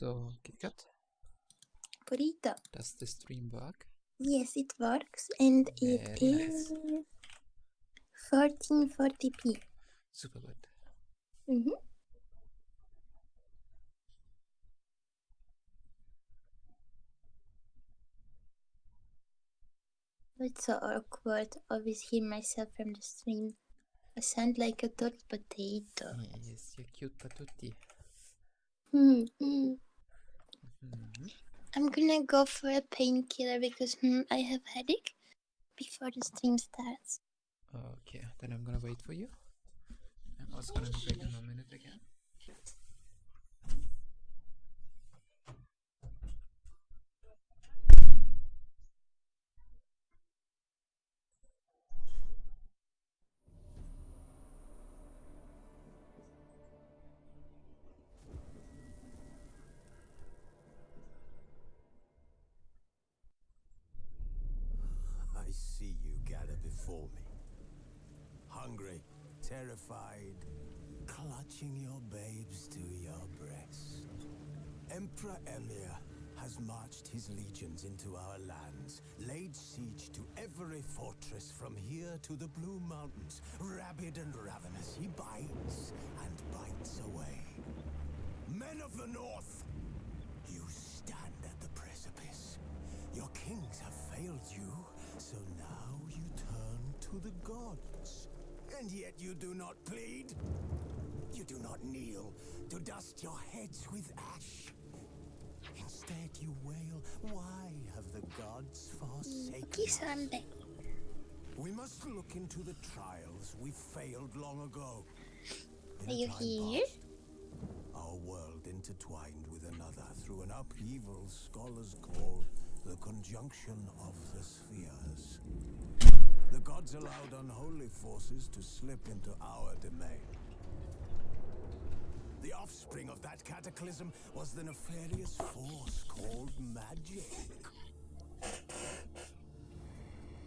So, KitKat, Burrito. does the stream work? Yes, it works, and it Very is nice. 1440p. Super good. Mm-hmm. It's so awkward. Always hear myself from the stream. I sound like a hot potato. Yes, you cute patootie. Mm-hmm. Mm-hmm. I'm gonna go for a painkiller because I have headache before the stream starts. Okay, then I'm gonna wait for you. I'm also gonna be back in a minute again. I see you gather before me. Hungry, terrified, clutching your babes to your breast. Emperor Emir has marched his legions into our lands, laid siege to every fortress from here to the Blue Mountains. Rabid and ravenous, he bites and bites away. Men of the North, you stand at the precipice. Your kings have failed you, so now you turn to the gods. And yet you do not plead. You do not kneel to dust your heads with ash. Instead you wail, why have the gods forsaken Okay, us? so I'm back. We must look into the trials we failed long ago. In Are a you time here? past, our world intertwined with another through an upheaval scholars call the conjunction of the spheres. The gods allowed unholy forces to slip into our domain. The offspring of that cataclysm was the nefarious force called magic.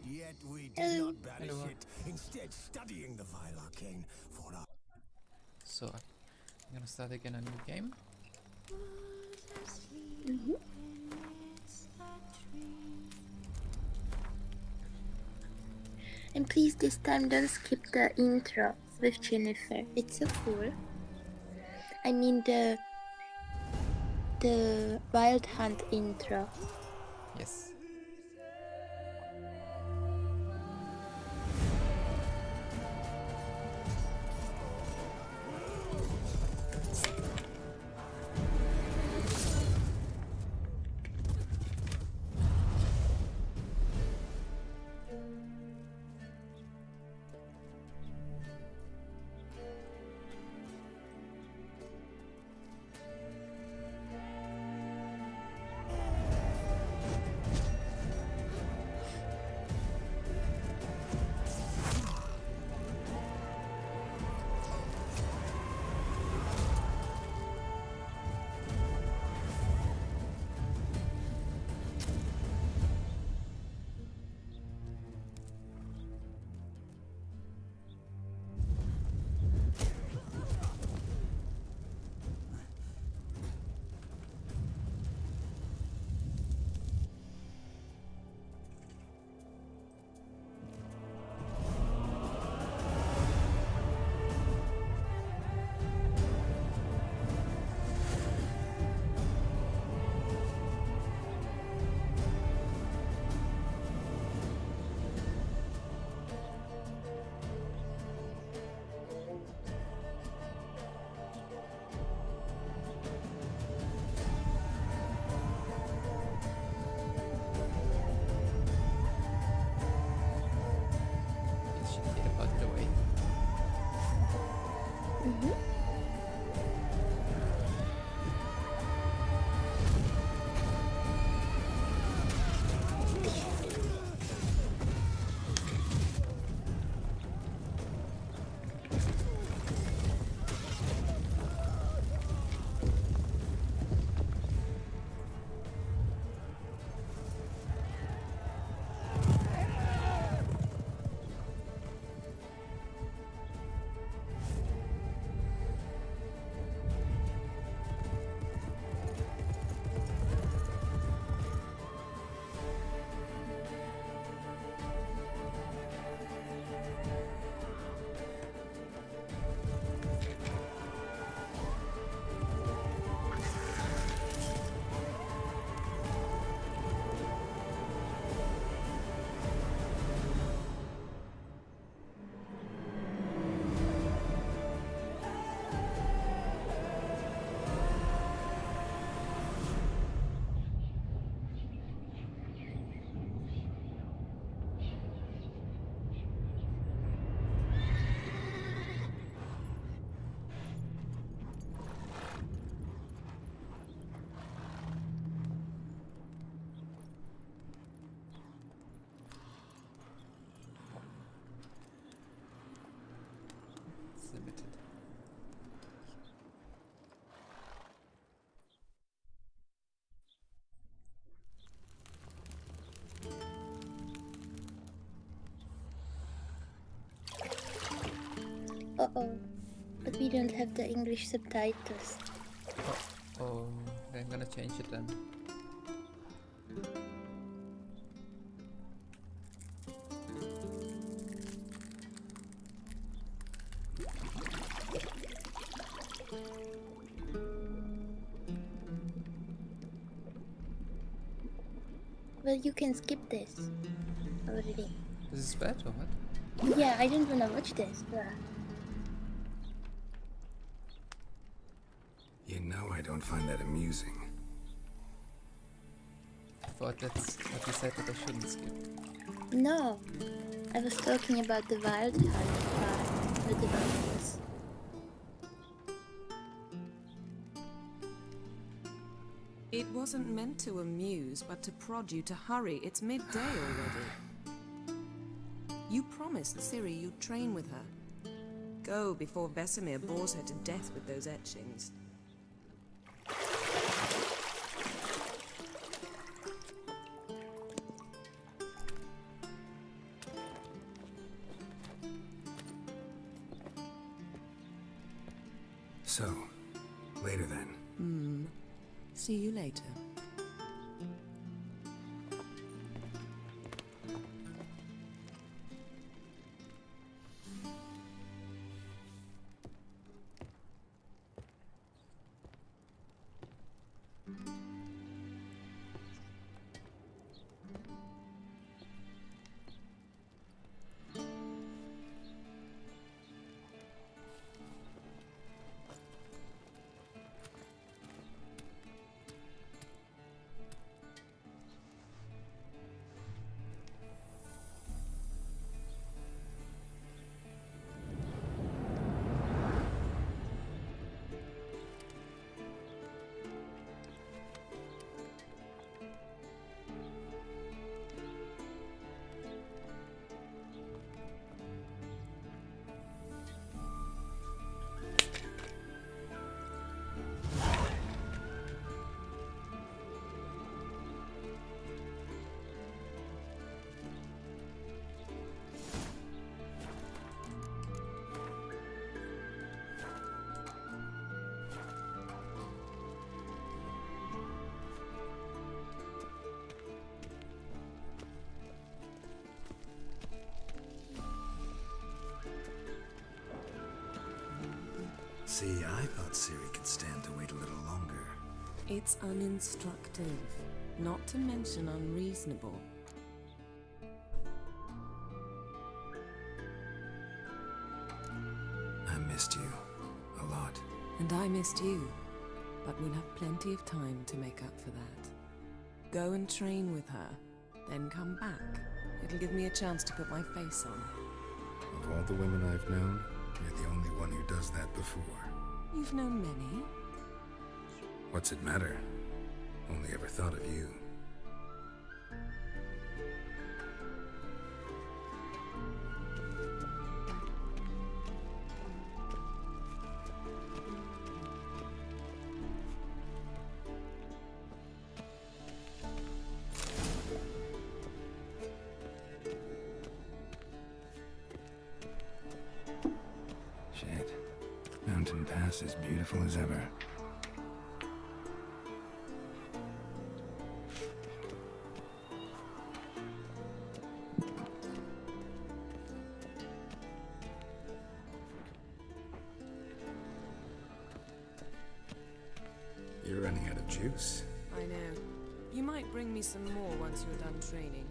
Yet we did not banish Hello. it, instead studying the vile arcane for our... So, I'm gonna start again a new game. Mm-hmm. And please this time don't skip the intro with Jennifer. It's so cool. I mean the Wild Hunt intro. Yes. It should get out of the way. Mm-hmm. Uh-oh. But we don't have the English subtitles. Oh, I'm gonna change it then. Well, you can skip this already. This is bad or what? Yeah, I don't wanna watch this. Yeah. You know I don't find that amusing. I thought that's what you said that I shouldn't skip. No, I was talking about the wild hunt part, not the wilderness. It wasn't meant to amuse, but to prod you to hurry. It's midday already. You promised Ciri you'd train with her. Go before Vesemir bores her to death with those etchings. So, later then. See you later. See, I thought Ciri could stand to wait a little longer. It's uninstructive, not to mention unreasonable. I missed you. A lot. And I missed you. But we'll have plenty of time to make up for that. Go and train with her, then come back. It'll give me a chance to put my face on. Of all the women I've known, you're the only one who does that before. You've known many. What's it matter? Only ever thought of you. Shit. Mountain Pass is beautiful as ever. You're running out of juice. I know. You might bring me some more once you're done training.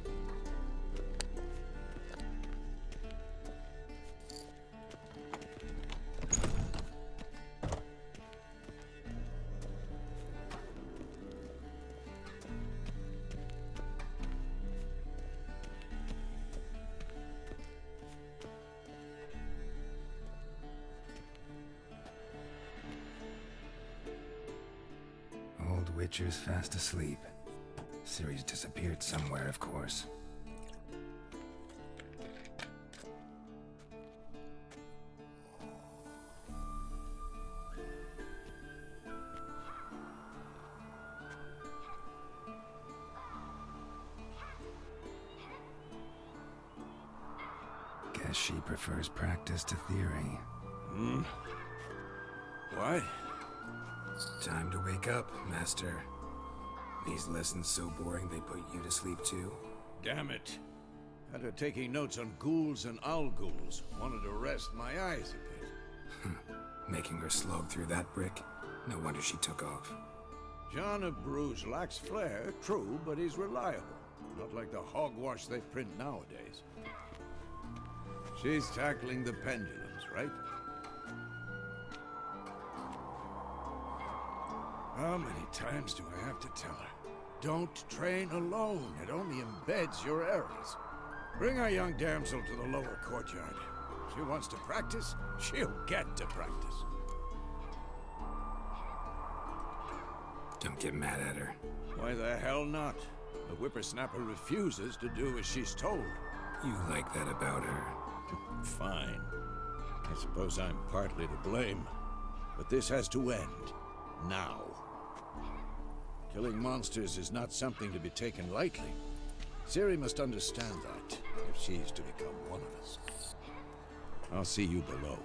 Old Witcher's fast asleep. Ciri's disappeared somewhere, of course. Guess she prefers practice to theory. What? Time to wake up, Master. These lessons so boring they put you to sleep too? Damn it. After taking notes on ghouls and owl ghouls, wanted to rest my eyes a bit. Making her slog through that brick? No wonder she took off. John of Bruges lacks flair, true, but he's reliable. Not like the hogwash they print nowadays. She's tackling the pendulums, right? How many times do I have to tell her? Don't train alone. It only embeds your errors. Bring our young damsel to the lower courtyard. She wants to practice, she'll get to practice. Don't get mad at her. Why the hell not? The whippersnapper refuses to do as she's told. You like that about her. Fine. I suppose I'm partly to blame. But this has to end. Now. Killing monsters is not something to be taken lightly. Ciri must understand that, if she's to become one of us. I'll see you below.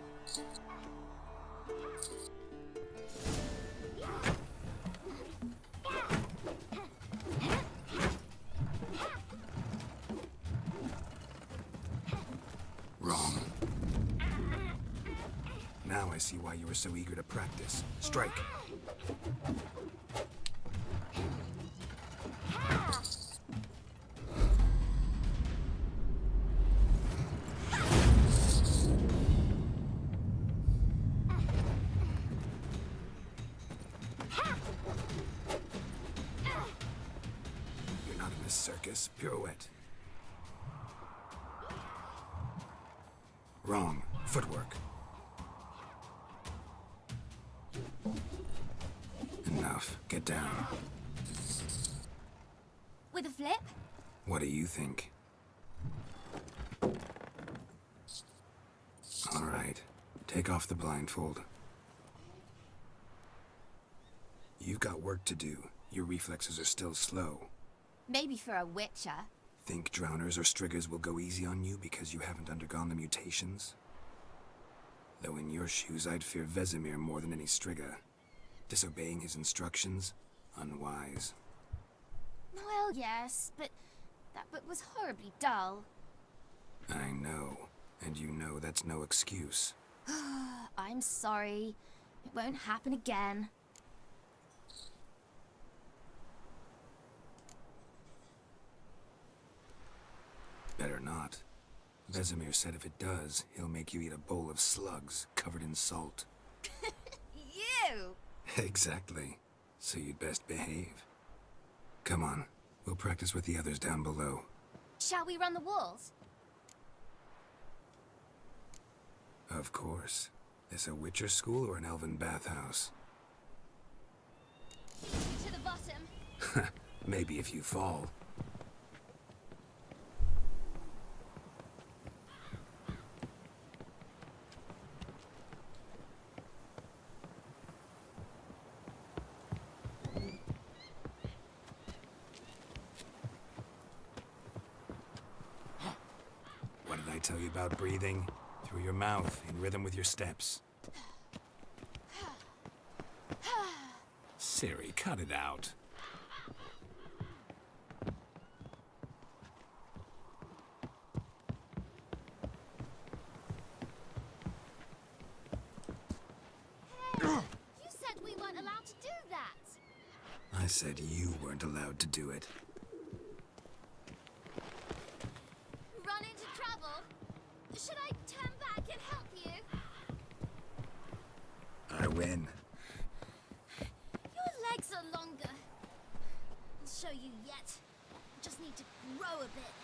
Wrong. Now I see why you were so eager to practice. Strike. You're not in this circus. Pirouette. Wrong. Footwork. Enough. Get down. With a flip? What do you think? All right. Take off the blindfold. You've got work to do. Your reflexes are still slow. Maybe for a witcher. Think drowners or striggers will go easy on you because you haven't undergone the mutations? Though in your shoes, I'd fear Vesemir more than any strigger. Disobeying his instructions? Unwise. Well, yes, but that book was horribly dull. I know. And you know that's no excuse. I'm sorry. It won't happen again. Better not. Vesemir said if it does, he'll make you eat a bowl of slugs covered in salt. You! Exactly. So you'd best behave. Come on. We'll practice with the others down below. Shall we run the walls? Of course. This a Witcher school or an elven bathhouse? To the bottom. Maybe if you fall. What did I tell you about breathing? Through your mouth, in rhythm with your steps. Ciri, cut it out. You said we weren't allowed to do that. I said you weren't allowed to do it. Run into trouble? Should I turn back and help you? I win. Your legs are longer. I'll show you yet. Just need to grow a bit.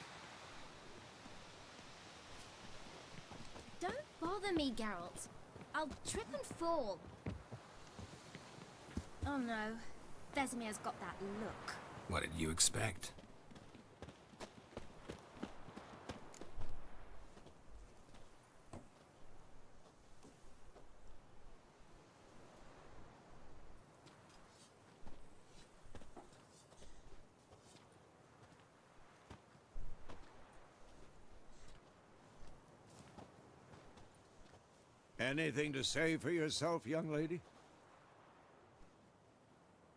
Don't bother me, Geralt. I'll trip and fall. Oh no. Vesemir's got that look. What did you expect? Anything to say for yourself, young lady?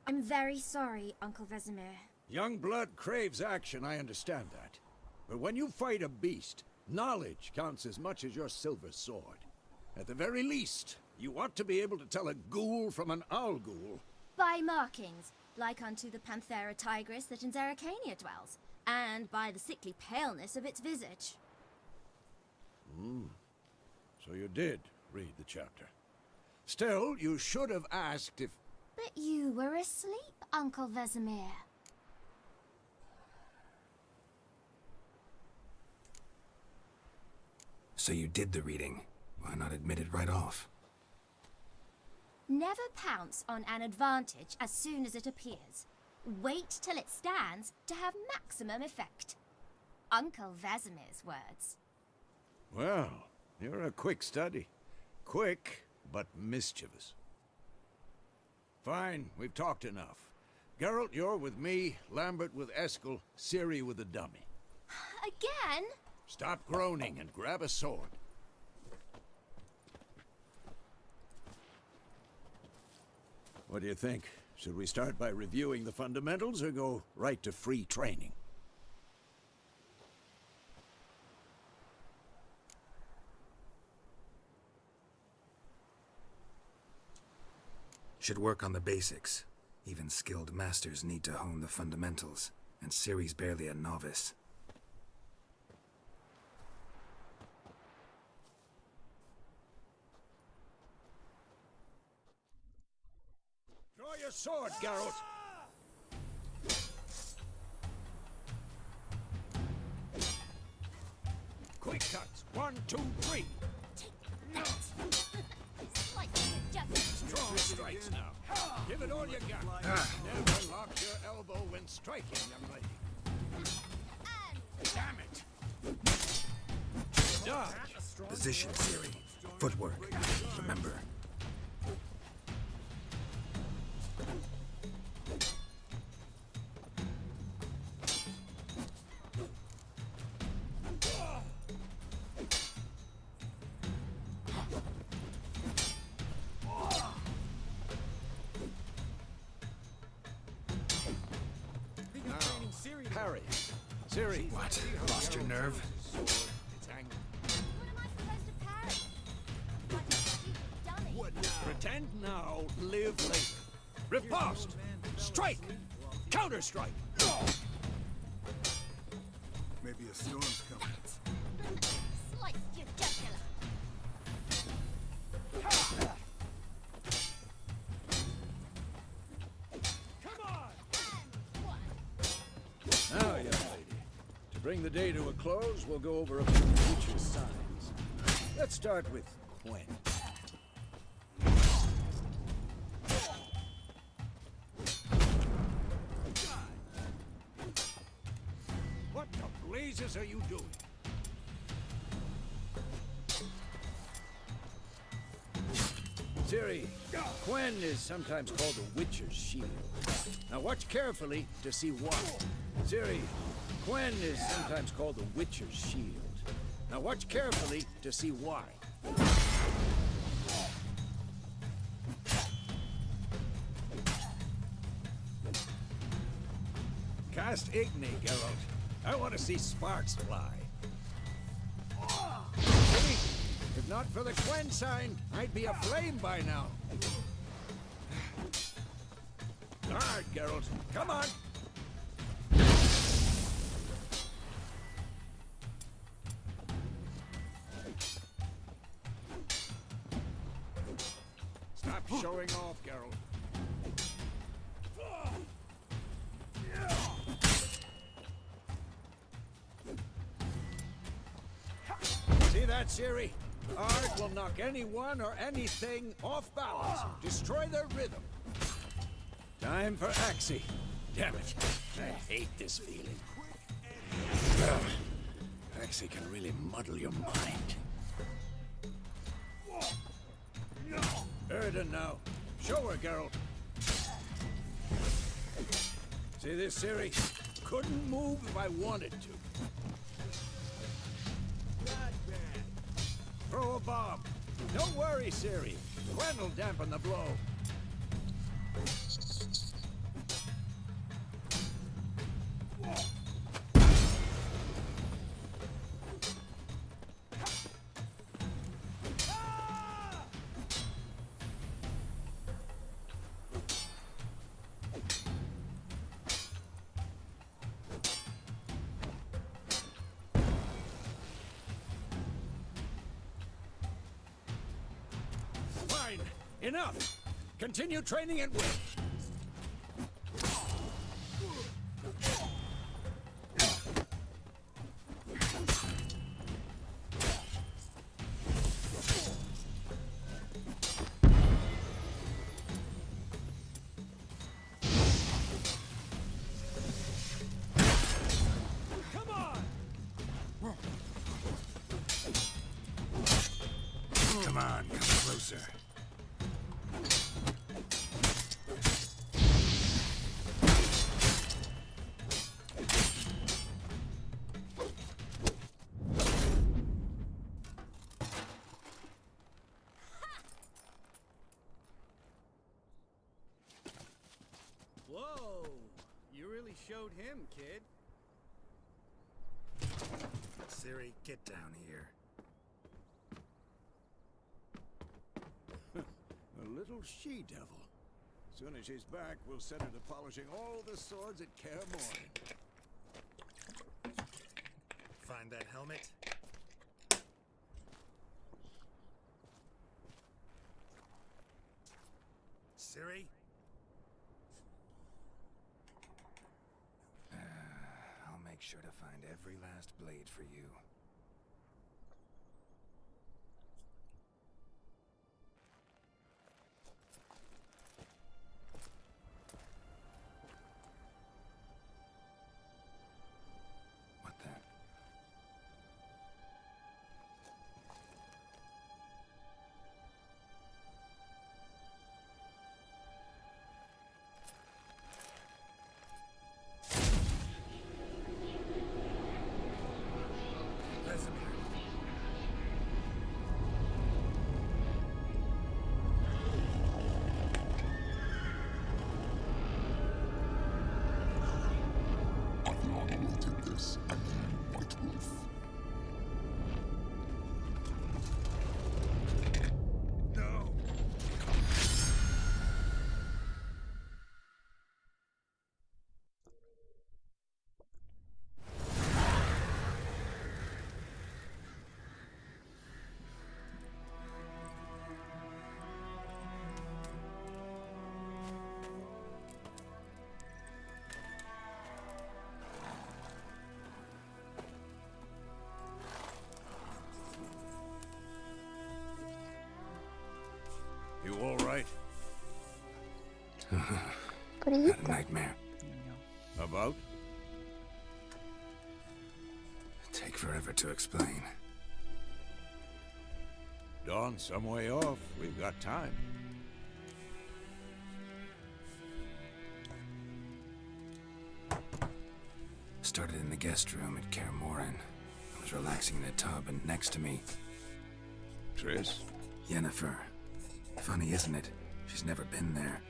I'm very sorry, Uncle Vesemir. Young blood craves action, I understand that. But when you fight a beast, knowledge counts as much as your silver sword. At the very least, you ought to be able to tell a ghoul from an owl ghoul. By markings, like unto the Panthera tigris that in Zeracania dwells, and by the sickly paleness of its visage. So you did read the chapter. Still, you should have asked if... But you were asleep, Uncle Vesemir. So you did the reading. Why not admit it right off? Never pounce on an advantage as soon as it appears. Wait till it stands to have maximum effect. Uncle Vesemir's words. Well, you're a quick study. Quick, but mischievous. Fine, we've talked enough. Geralt, you're with me, Lambert with Eskel, Ciri with the dummy. Again? Stop groaning and grab a sword. What do you think? Should we start by reviewing the fundamentals or go right to free training? Should work on the basics. Even skilled masters need to hone the fundamentals, and Ciri's barely a novice. Draw your sword, Geralt! Quick cuts! 1, 2, 3! That. Slice it just. Strong strikes now. Give it all you got. Never lock your elbow when striking, young lady. Damn it! Dodge! Position, Ciri. Footwork. Remember. Parry. Ciri. What? Lost your nerve? It's angry. What am I supposed to parry? Like a dummy. Pretend now, live later. Riposte! Strike! Counter-strike! Maybe a storm's coming. Slice your jugular. Now, young lady, to bring the day to a close, we'll go over a few future signs. Let's start with Quen. What the blazes are you doing? Ciri, Quen is sometimes called the Witcher's Shield. Now watch carefully to see why. Ciri, Quen is sometimes called the Witcher's Shield. Now watch carefully to see why. Cast Igni, Geralt. I want to see sparks fly. See? If not for the Quen sign, I'd be aflame by now. Guard, Geralt. Come on. Stop showing off, Geralt. See that, Ciri? Art will knock anyone or anything off balance, destroy their rhythm. Time for Axie. Damn it, I hate this feeling. Axie can really muddle your mind. Erden now. Show her, Geralt. See this, Ciri? Couldn't move if I wanted to. Throw a bomb. No worry, Ciri. Gwen will dampen the blow. Fine. Enough. Continue training and win. Come on! Come on, come closer. Whoa! You really showed him, kid. Ciri, get down here. A little she-devil. Soon as she's back, we'll set her to polishing all the swords at Kaer Morhen. Find that helmet? Ciri? I'll make sure to find every last blade for you. What the? Vesemir. I've long awaited this, and you, White Wolf. No! You all right? What are you Had a nightmare. About? Take forever to explain. Dawn's some way off. We've got time. Started in the guest room at Kaer Morhen. I was relaxing in a tub, and next to me, Triss? Yennefer. Funny, isn't it? She's never been there.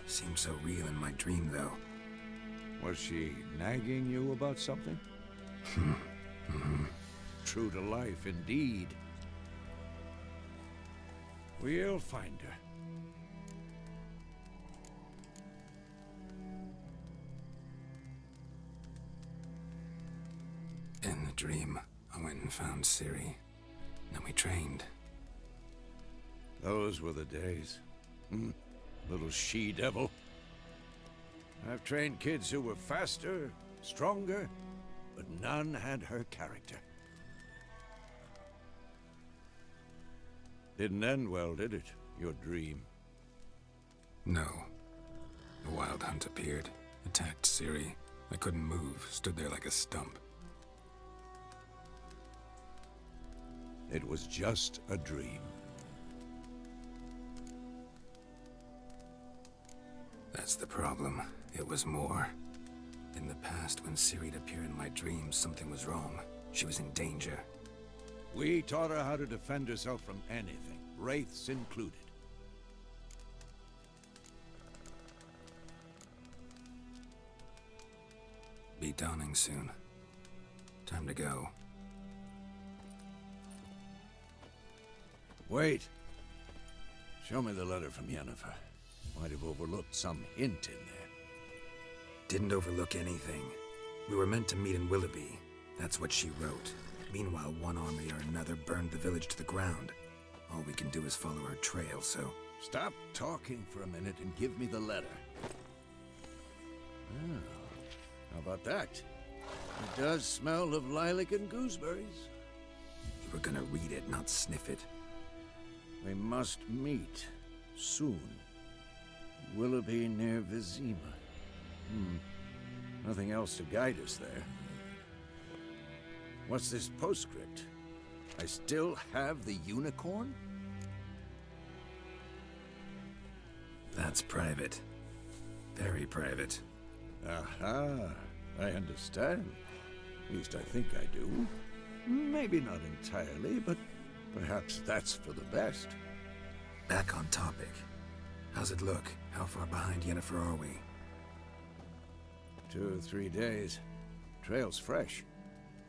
Seemed so real in my dream, though. Was she nagging you about something? True to life, indeed. We'll find her. In the dream, I went and found Ciri. Then we trained. Those were the days. Little she-devil. I've trained kids who were faster, stronger, but none had her character. Didn't end well, did it? Your dream? No. The Wild Hunt appeared, attacked Ciri. I couldn't move, stood there like a stump. It was just a dream. That's the problem. It was more. In the past, when Ciri'd appear in my dreams, something was wrong. She was in danger. We taught her how to defend herself from anything. wraiths included. Be dawning soon. Time to go. Wait. Show me the letter from Yennefer. Might have overlooked some hint in there. Didn't overlook anything. We were meant to meet in Willoughby. That's what she wrote. Meanwhile, one army or another burned the village to the ground. All we can do is follow her trail, so... Stop talking for a minute and give me the letter. Oh, how about that? It does smell of lilac and gooseberries. You were gonna read it, not sniff it. We must meet soon. Willoughby near Vizima. Nothing else to guide us there. What's this postscript? I still have the unicorn? That's private. Very private. Aha, I understand. At least I think I do. Maybe not entirely, but perhaps that's for the best. Back on topic. How's it look? How far behind Yennefer are we? 2 or 3 days. Trail's fresh,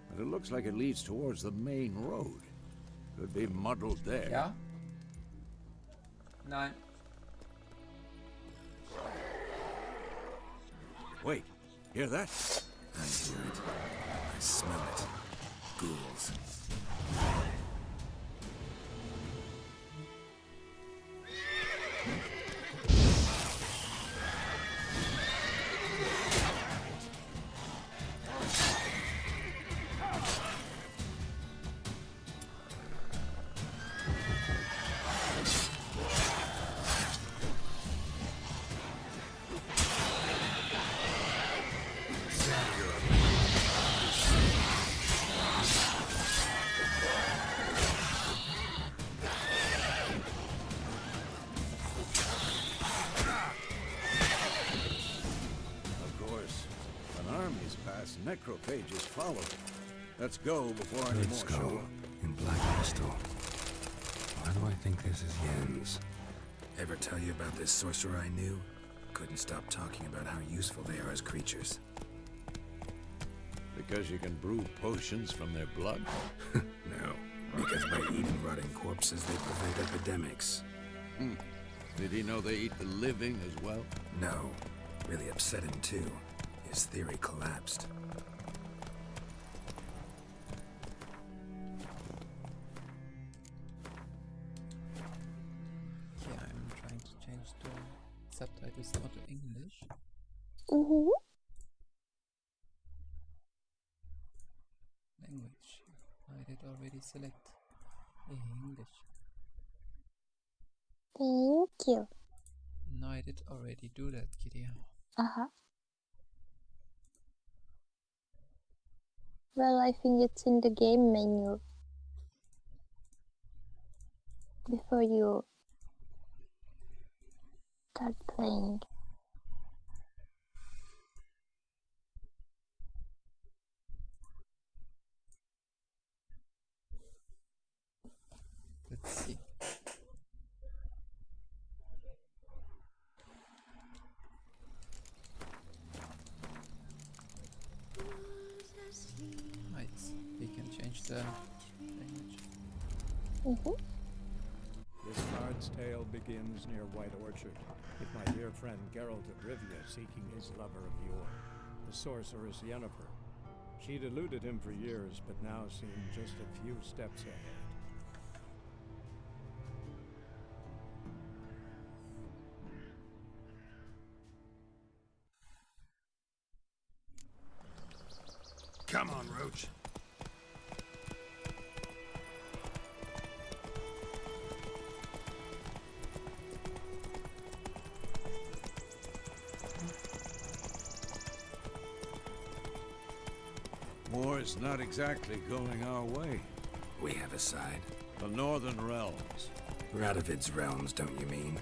but it looks like it leads towards the main road. Could be muddled there. Ja? Nein. Wait, hear that? I hear it. I smell it. Ghouls. Necrophages follow. Let's go before any Red more skull show up. in black crystal. Why do I think this is Yen's? Ever tell you about this sorcerer I knew? Couldn't stop talking about how useful they are as creatures. Because you can brew potions from their blood? No, because by eating rotting corpses, they prevent epidemics. Did he know they eat the living as well? No, really upset him too. His theory collapsed. Yeah, I'm trying to change the subtitles now to English. Language. I did already select English. Thank you. No, I did already do that, Kitty. Uh-huh. Well, I think it's in the game menu. Before you start playing. Let's see. Nice. We can change the language. This bard's tale begins near White Orchard, with my dear friend Geralt of Rivia seeking his lover of yore, the sorceress Yennefer. She'd eluded him for years, but now seemed just a few steps ahead. Come on, Roach. War's not exactly going our way. We have a side. The Northern Realms. Radovid's realms, don't you mean?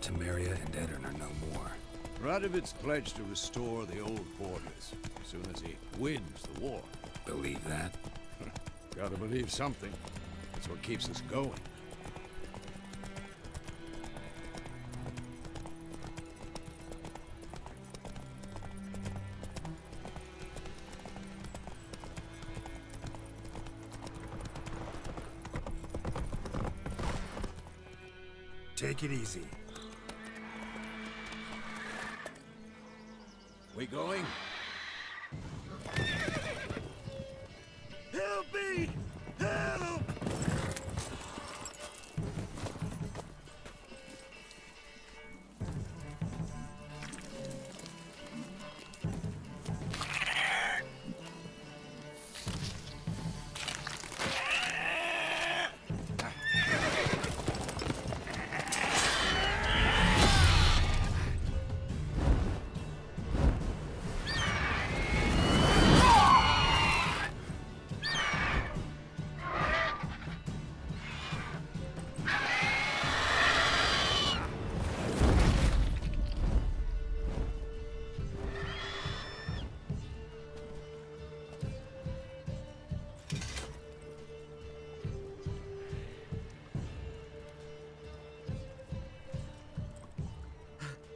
Temeria and Edirn are no more. Radovid's pledged to restore the old borders as soon as he wins the war. Believe that? Gotta believe something. That's what keeps us going. Take it easy. We going? Help me! Help!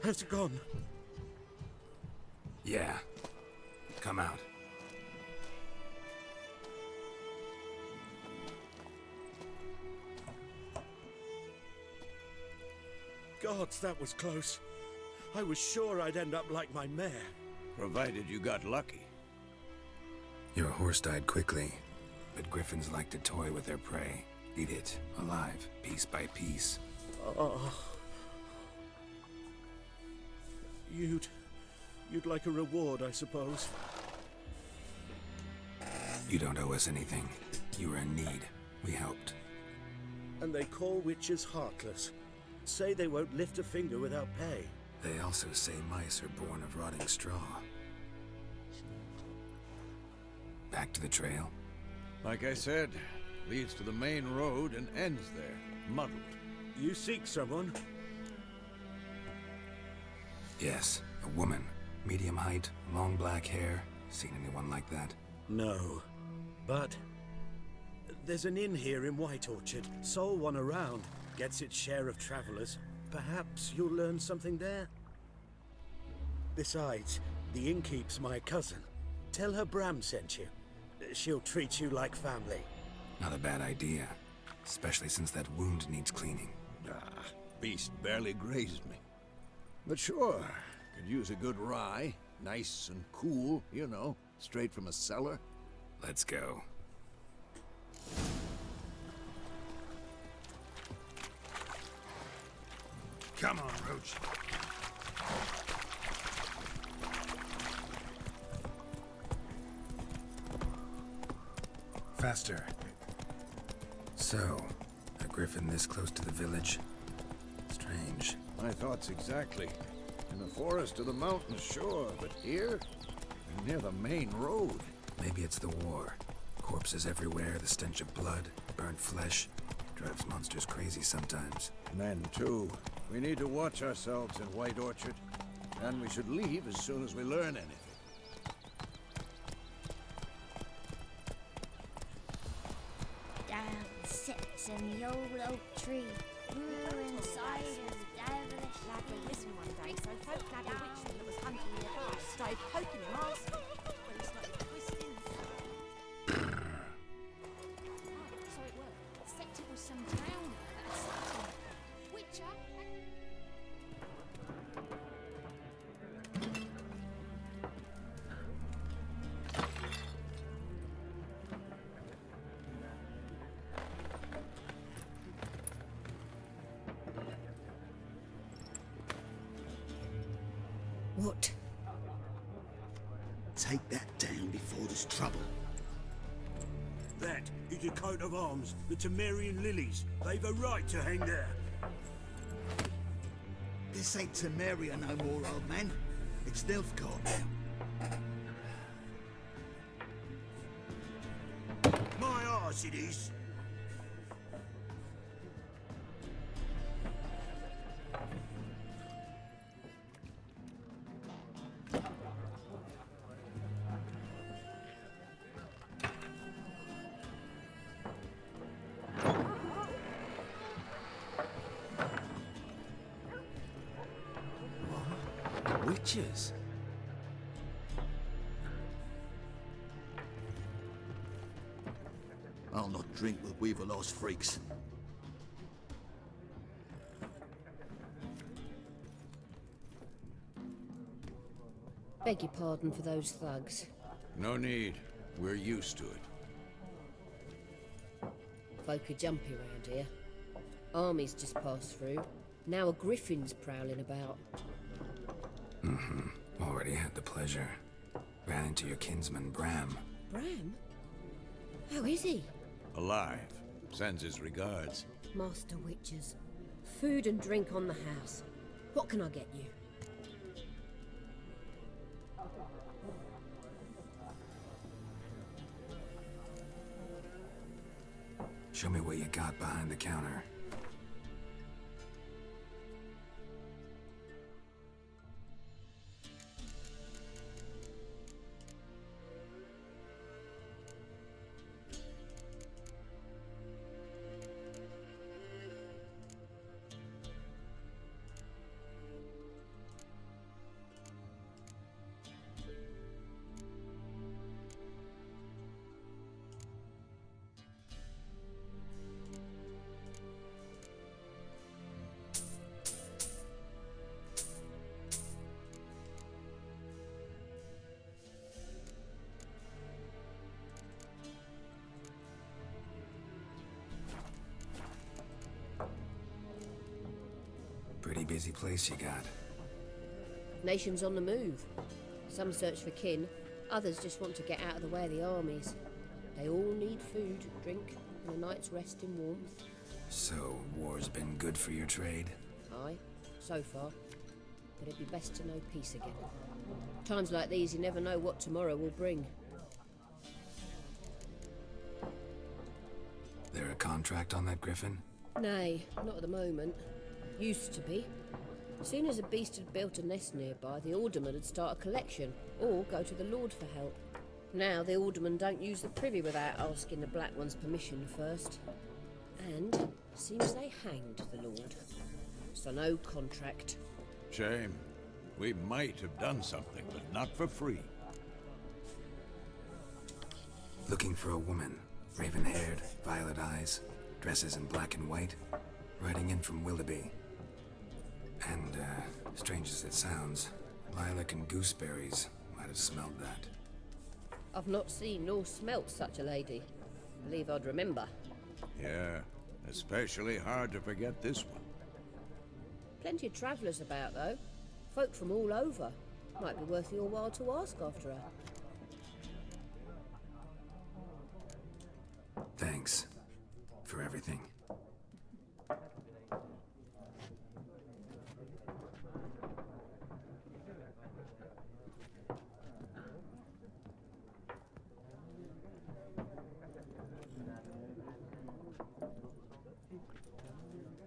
Has it gone? Yeah. Come out. Gods, that was close. I was sure I'd end up like my mare. Provided you got lucky. Your horse died quickly, but griffins like to toy with their prey. Eat it, alive, piece by piece. Oh. You'd like a reward, I suppose. You don't owe us anything. You were in need. We helped. And they call witches heartless. Say they won't lift a finger without pay. They also say mice are born of rotting straw. Back to the trail? Like I said, leads to the main road and ends there, muddled. You seek someone? Yes, a woman. Medium height, long black hair. Seen anyone like that? No. But there's an inn here in White Orchard. Sole one around. Gets its share of travelers. Perhaps you'll learn something there? Besides, the innkeep's my cousin. Tell her Bram sent you. She'll treat you like family. Not a bad idea. Especially since that wound needs cleaning. Beast barely grazed me. But sure, could use a good rye. Nice and cool, you know, straight from a cellar. Let's go. Come on, Roach. Faster. So, a griffin this close to the village? Strange. My thoughts exactly. In the forest or the mountains, sure, but here? Near the main road. Maybe it's the war. Corpses everywhere, the stench of blood, burnt flesh. Drives monsters crazy sometimes. Men, too. We need to watch ourselves in White Orchard. And we should leave as soon as we learn anything. Down sits in the old oak tree. Grew inside his devilish Lad went missing one day, so folk had a witchman that was hunting the house. Started poking him, asking. When he started twisting. So it worked. Except it was some drowner that had slapped him. Witcher. What? Take that down before there's trouble. That is a coat of arms, the Temerian lilies. They've a right to hang there. This ain't Temeria no more, old man. It's Nilfgaard now. My arse it is. Witches? I'll not drink with weaver-lost freaks. Beg your pardon for those thugs. No need. We're used to it. Folk are jumpy round here. Armies just passed through. Now a griffin's prowling about. Already had the pleasure. Ran into your kinsman, Bram. Bram? How is he? Alive. Sends his regards. Master Witchers. Food and drink on the house. What can I get you? Show me what you got behind the counter. Pretty busy place you got. Nations on the move. Some search for kin, others just want to get out of the way of the armies. They all need food, drink, and a night's rest in warmth. So, war's been good for your trade? Aye, so far. But it'd be best to know peace again. Times like these, you never know what tomorrow will bring. There a contract on that griffin? Nay, not at the moment. Used to be. Soon as a beast had built a nest nearby, the alderman would start a collection, or go to the Lord for help. Now the aldermen don't use the privy without asking the Black One's permission first. And seems they hanged the Lord. So no contract. Shame. We might have done something, but not for free. Looking for a woman. Raven-haired, violet eyes, dresses in black and white. Riding in from Willoughby. And, strange as it sounds, lilac and gooseberries might have smelled that. I've not seen nor smelt such a lady. Believe I'd remember. Yeah, especially hard to forget this one. Plenty of travellers about, though. Folk from all over. Might be worth your while to ask after her. Thanks. For everything.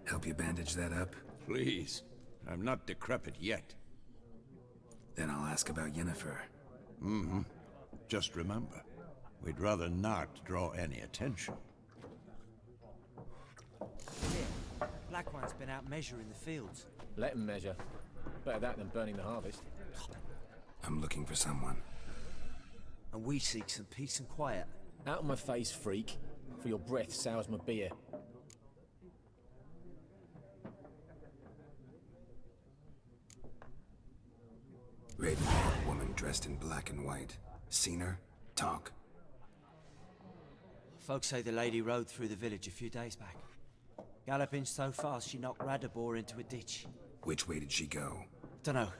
Help you bandage that up? Please. I'm not decrepit yet. Then I'll ask about Yennefer. Just remember, we'd rather not draw any attention. Black One's been out measuring the fields. Let him measure. Better that than burning the harvest. I'm looking for someone. And we seek some peace and quiet. Out of my face, freak. For your breath sours my beer. Raven-haired woman dressed in black and white. Seen her? Talk. Folks say the lady rode through the village a few days back. Galloping so fast she knocked Radabor into a ditch. Which way did she go? Dunno.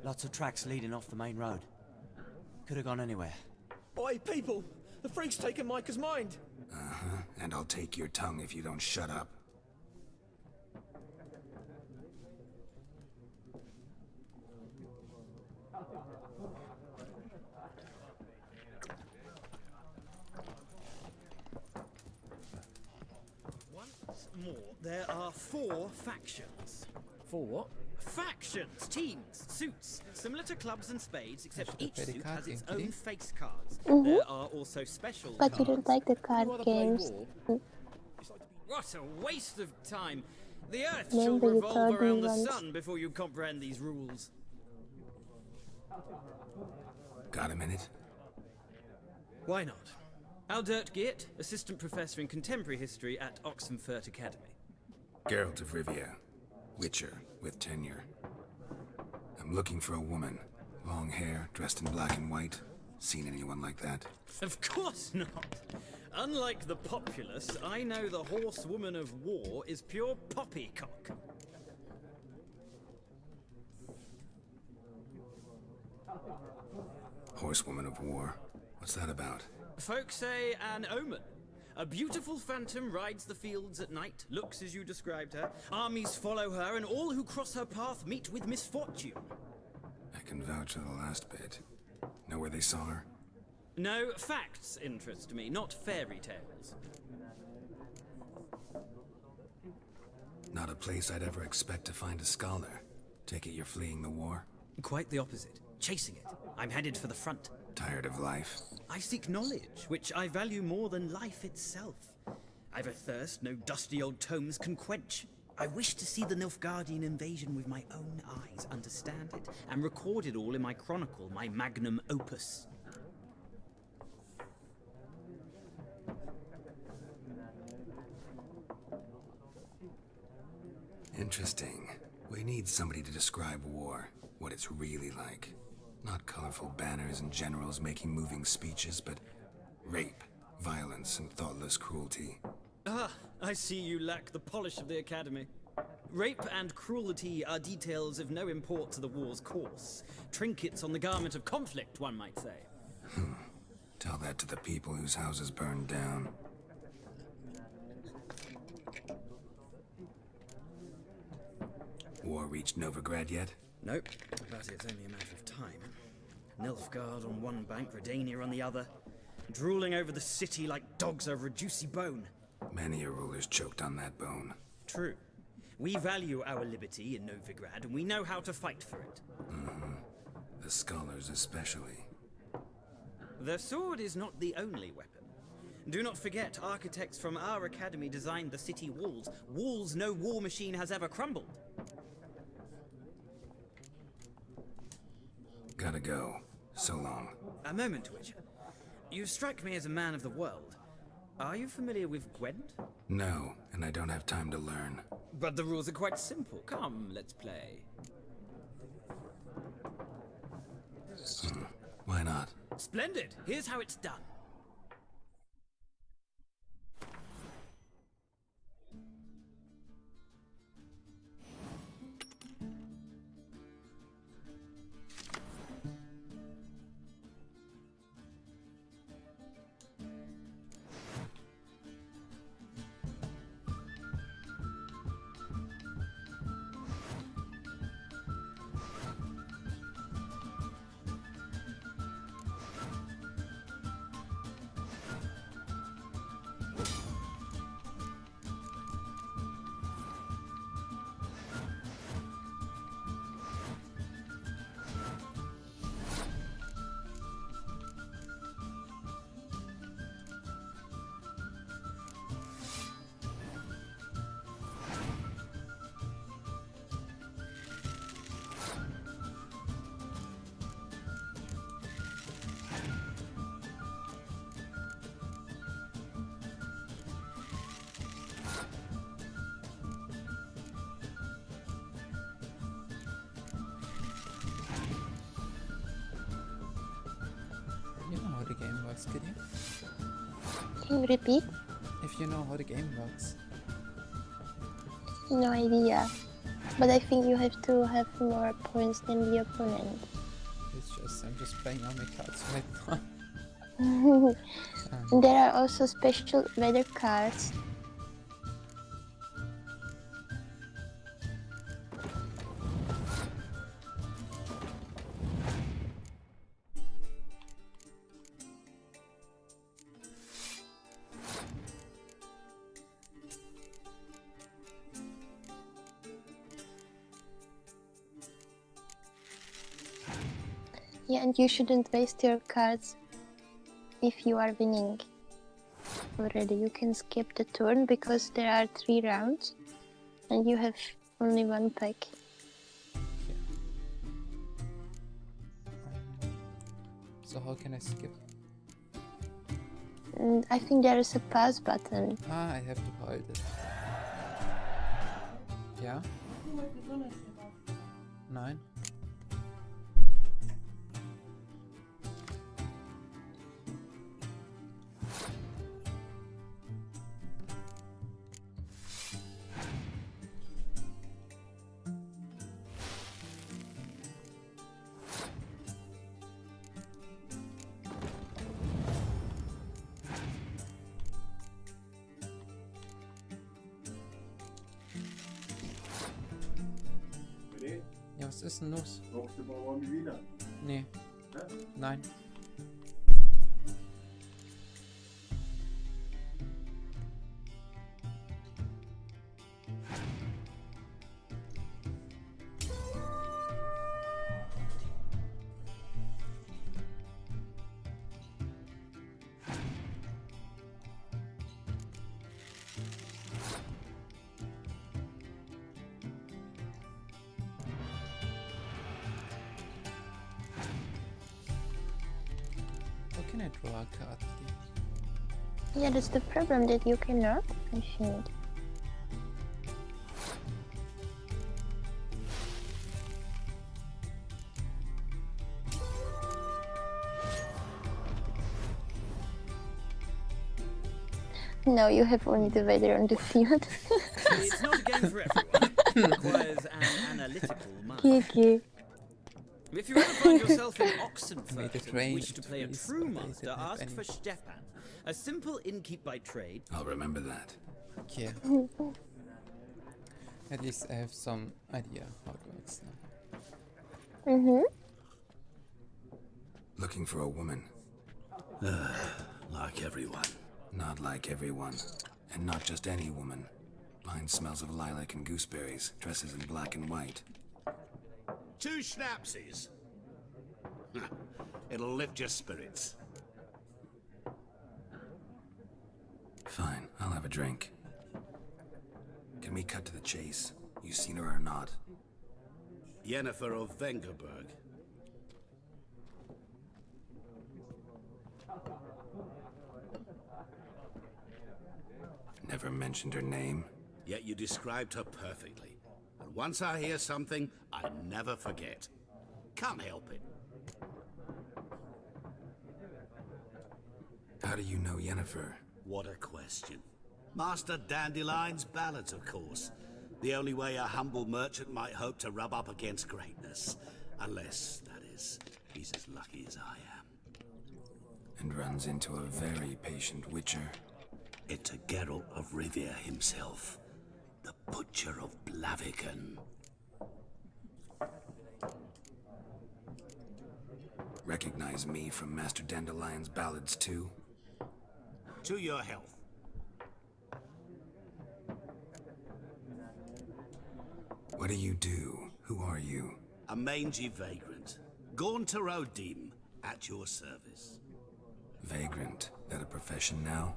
Lots of tracks leading off the main road. Could have gone anywhere. Oi, people! The freak's taken Micah's mind! And I'll take your tongue if you don't shut up. Once more, there are 4 factions. 4 what? Factions, teams, suits, similar to clubs and spades, except That's the each very suit card has its game, own Kitty. face cards. Mhm. There are also special But cards. you don't like the card rather play games. war? What a waste of time! The Earth Remember shall you revolve told me around the once. sun before you comprehend these rules. Got a minute? Why not? Aldert Geert, Assistant Professor in Contemporary History at Oxenfurt Academy. Geralt of Rivia. Witcher with tenure. I'm looking for a woman. Long hair, dressed in black and white. Seen anyone like that? Of course not. Unlike the populace, I know the horsewoman of war is pure poppycock. Horsewoman of war. What's that about? Folks say an omen. A beautiful phantom rides the fields at night, looks as you described her. Armies follow her, and all who cross her path meet with misfortune. I can vouch for the last bit. Know where they saw her? No, facts interest me, not fairy tales. Not a place I'd ever expect to find a scholar. Take it you're fleeing the war? Quite the opposite. Chasing it. I'm headed for the front. Tired of life? I seek knowledge, which I value more than life itself. I've a thirst no dusty old tomes can quench. I wish to see the Nilfgaardian invasion with my own eyes, understand it, and record it all in my chronicle, my magnum opus. Interesting. We need somebody to describe war, what it's really like. Not colorful banners and generals making moving speeches, but rape, violence, and thoughtless cruelty. Ah, I see you lack the polish of the Academy. Rape and cruelty are details of no import to the war's course. Trinkets on the garment of conflict, one might say. Tell that to the people whose houses burned down. War reached Novigrad yet? Nope, but it's only a matter of time. Nilfgaard on one bank, Redania on the other, drooling over the city like dogs over a juicy bone. Many a ruler's choked on that bone. True. We value our liberty in Novigrad, and we know how to fight for it. The scholars especially. The sword is not the only weapon. Do not forget, architects from our academy designed the city walls. Walls no war machine has ever crumbled. Gotta go. So long. A moment, Witcher. You strike me as a man of the world. Are you familiar with Gwent? No, and I don't have time to learn. But the rules are quite simple. Come, let's play. Why not? Splendid! Here's how it's done. You know how the game works, could you? Can you repeat? If you know how the game works. No idea. But I think you have to have more points than the opponent. I'm just playing all my cards right now. There are also special weather cards. Yeah, and you shouldn't waste your cards if you are winning already. You can skip the turn because there are 3 rounds and you have only 1 pack. So how can I skip? And I think there is a pause button. Ah, I have to hold it. Yeah? 9? Ja, was ist denn los? Nee. Nein. How can I draw a card? Yeah, that's the problem, that you cannot, I think. No, you have only the Vader on the field. It's not a game for everyone. It requires an analytical mind. Kiki. If you ever find yourself in Oxenfurt and range wish to play a trees, true but they master, didn't have ask any. for Stepan, a simple innkeep by trade. I'll remember that. Okay. At least I have some idea how it works now. Mm-hmm. Looking for a woman. Like everyone. Not like everyone. And not just any woman. Mine smells of lilac and gooseberries, dresses in black and white. 2 schnapsies. It'll lift your spirits. Fine, I'll have a drink. Can we cut to the chase? You seen her or not? Yennefer of Vengerberg. Never mentioned her name. Yet you described her perfectly. And once I hear something, I never forget. Can't help it. How do you know Yennefer? What a question. Master Dandelion's ballads, of course. The only way a humble merchant might hope to rub up against greatness. Unless, that is, he's as lucky as I am. And runs into a very patient witcher. It's a Geralt of Rivia himself. The Butcher of Blaviken. Recognize me from Master Dandelion's ballads too? To your health. What do you do? Who are you? A mangy vagrant. Gaunter Odim, at your service. Vagrant. That a profession now?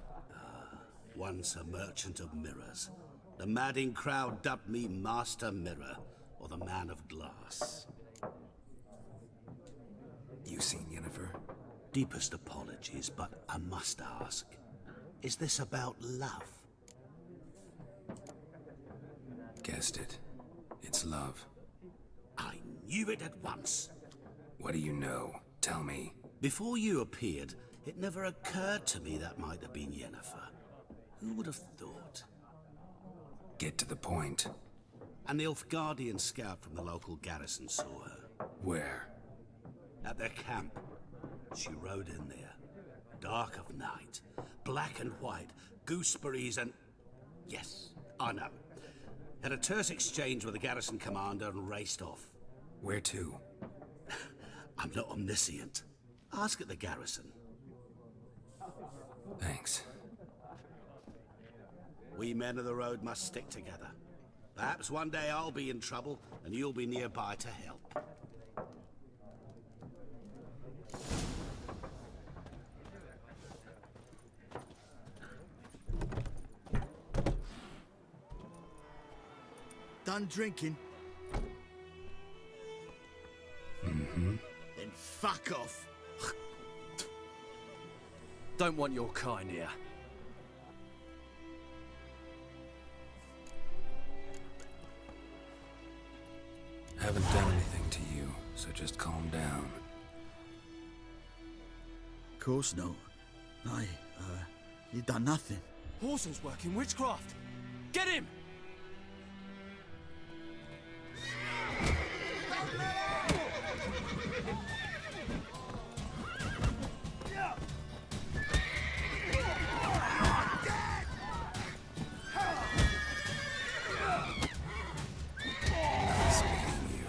Once a merchant of mirrors. The madding crowd dubbed me Master Mirror, or the Man of Glass. You seen Yennefer? Deepest apologies, but I must ask. Is this about love? Guessed it. It's love. I knew it at once. What do you know? Tell me. Before you appeared, it never occurred to me that might have been Yennefer. Who would have thought? Get to the point. An Nilfgaardian scout from the local garrison saw her. Where? At their camp. She rode in there. Dark of night. Black and white. Gooseberries and... Yes, I know. Had a terse exchange with the garrison commander and raced off. Where to? I'm not omniscient. Ask at the garrison. Thanks. We men of the road must stick together. Perhaps one day I'll be in trouble and you'll be nearby to help. Done drinking? Mm-hmm. Then fuck off. Don't want your kind here. Haven't done anything to you, so just calm down. Of course not. You done nothing. Horson's working witchcraft. Get him! Nice meeting you.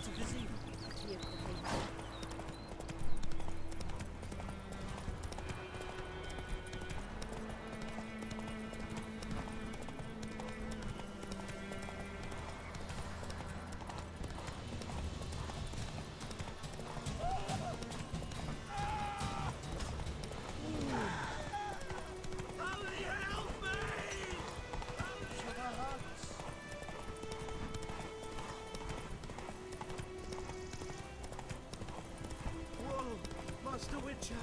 to Vizima. Clear copy. Master Witcher!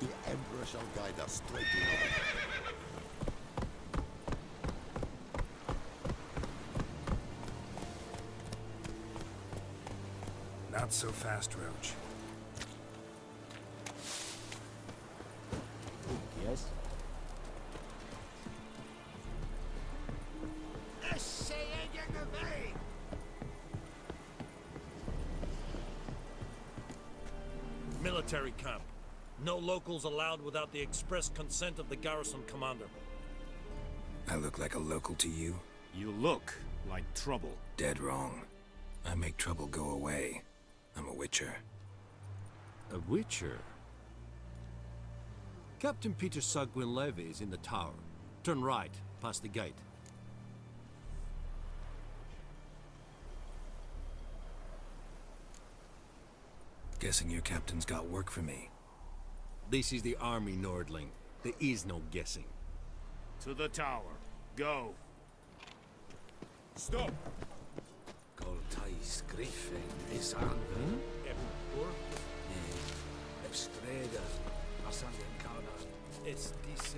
The Emperor shall guide us straight to north. Not so fast, Roach. Yes? Military camp. No locals allowed without the express consent of the garrison commander. I look like a local to you? You look like trouble. Dead wrong. I make trouble go away. I'm a witcher. A witcher? Captain Peter Sagwin Levy is in the tower. Turn right, past the gate. Guessing your captain's got work for me. This is the army, Nordling. There is no guessing. To the tower. Go. Stop! Coltais Griffin is Andrew. Epur. Estreda. Asandencana. Estice.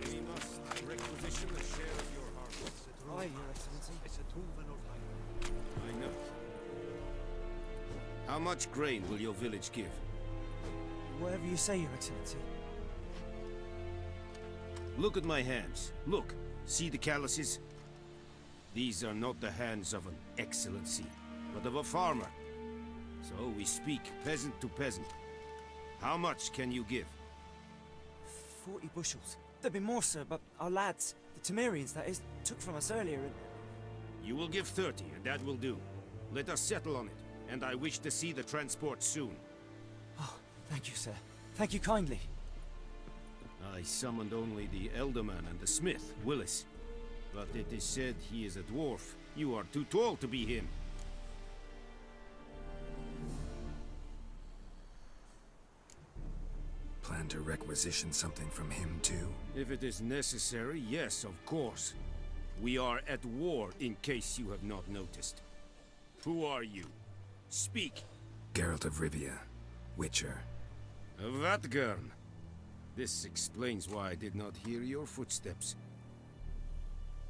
We must requisition a share of your harvest. Aye, Your Excellency. I know. How much grain will your village give? Whatever you say, Your Excellency. Look at my hands. Look. See the calluses? These are not the hands of an excellency, but of a farmer. So we speak peasant to peasant. How much can you give? 40 bushels. There'd be more, sir, but our lads, the Temerians, that is, took from us earlier and... You will give 30, and that will do. Let us settle on it, and I wish to see the transport soon. Oh, thank you, sir. Thank you kindly. I summoned only the Elderman and the smith, Willis. But it is said he is a dwarf. You are too tall to be him. Plan to requisition something from him, too? If it is necessary, yes, of course. We are at war, in case you have not noticed. Who are you? Speak. Geralt of Rivia, Witcher. Vatgern. This explains why I did not hear your footsteps.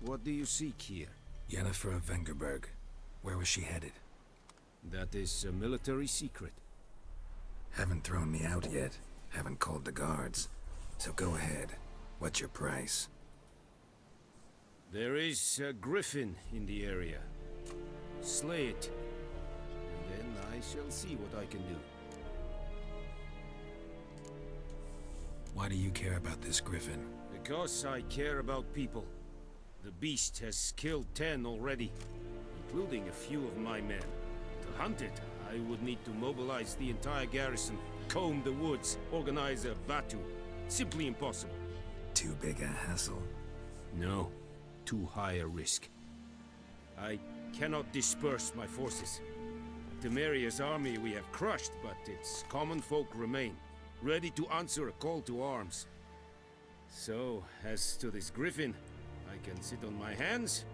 What do you seek here? Yennefer of Vengerberg. Where was she headed? That is a military secret. Haven't thrown me out yet. Haven't called the guards. So go ahead. What's your price? There is a griffin in the area. Slay it. And then I shall see what I can do. Why do you care about this griffin? Because I care about people. The beast has killed 10 already, including a few of my men. To hunt it, I would need to mobilize the entire garrison, comb the woods, organize a batu. Simply impossible. Too big a hassle? No. Too high a risk. I cannot disperse my forces. Temeria's army we have crushed, but its common folk remain, ready to answer a call to arms. So, as to this griffin, I can sit on my hands,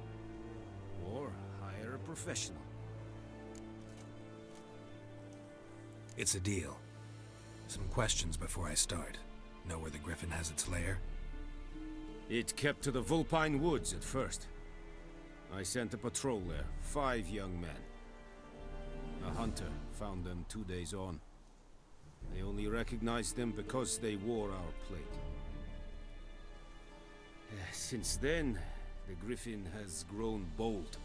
or hire a professional. It's a deal. Some questions before I start. Know where the griffin has its lair? It kept to the Vulpine Woods at first. I sent a patrol there, 5 young men. A hunter found them 2 days on. They only recognized them because they wore our plate. Since then, the griffin has grown bold.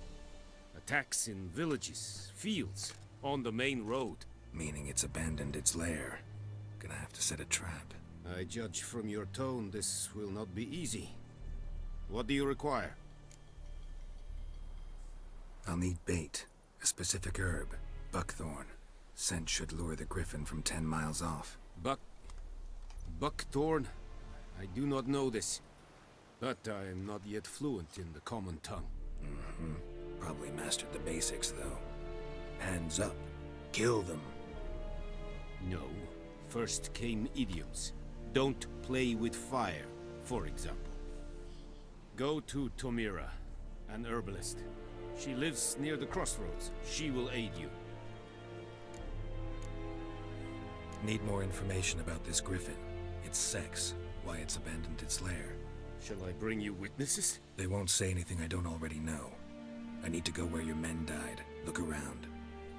Attacks in villages, fields, on the main road. Meaning it's abandoned its lair. Gonna have to set a trap. I judge from your tone this will not be easy. What do you require? I'll need bait. A specific herb. Buckthorn. Scent should lure the griffin from 10 miles off. Buckthorn? I do not know this. But I am not yet fluent in the common tongue. Probably mastered the basics, though. Hands up. Kill them. No. First came idioms. Don't play with fire, for example. Go to Tomira, an herbalist. She lives near the crossroads. She will aid you. Need more information about this griffin. Its sex, why it's abandoned its lair. Shall I bring you witnesses? They won't say anything I don't already know. I need to go where your men died. Look around.